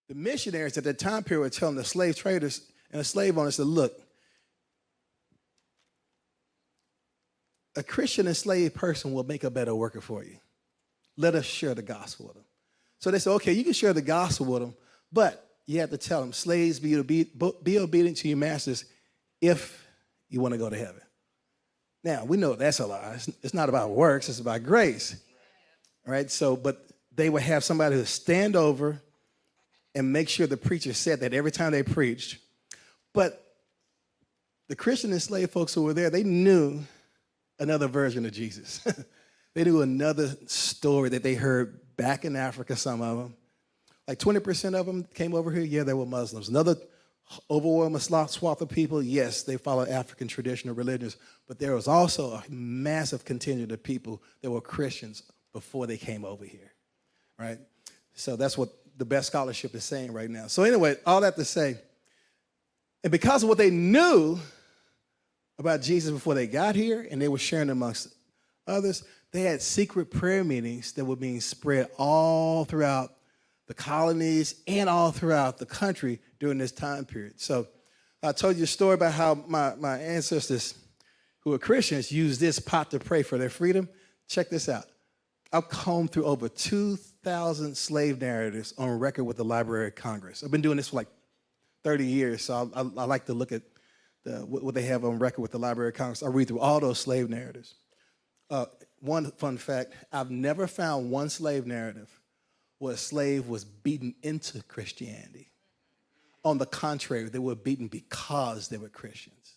The missionaries at that time period were telling the slave traders and the slave owners that, look, a Christian enslaved person will make a better worker for you. Let us share the gospel with them. So they said, okay, you can share the gospel with them, but you have to tell them, slaves, be obedient to your masters if you want to go to heaven. Now, we know that's a lie. It's not about works, it's about grace. All right, so, but they would have somebody who would stand over and make sure the preacher said that every time they preached. But the Christian enslaved folks who were there, they knew another version of Jesus. They knew another story that they heard back in Africa, some of them. Like 20% of them came over here, yeah, they were Muslims. Another overwhelming swath of people, yes, they followed African traditional religions, but there was also a massive contingent of people that were Christians before they came over here, right? So that's what the best scholarship is saying right now. So anyway, all that to say, and because of what they knew about Jesus before they got here, and they were sharing amongst others, they had secret prayer meetings that were being spread all throughout the colonies and all throughout the country during this time period. So I told you a story about how my ancestors who were Christians used this pot to pray for their freedom. Check this out. I've combed through over 2,000 slave narratives on record with the Library of Congress. I've been doing this for like 30 years, so I like to look at what they have on record with the Library of Congress. I read through all those slave narratives. One fun fact, I've never found one slave narrative where a slave was beaten into Christianity. On the contrary, they were beaten because they were Christians.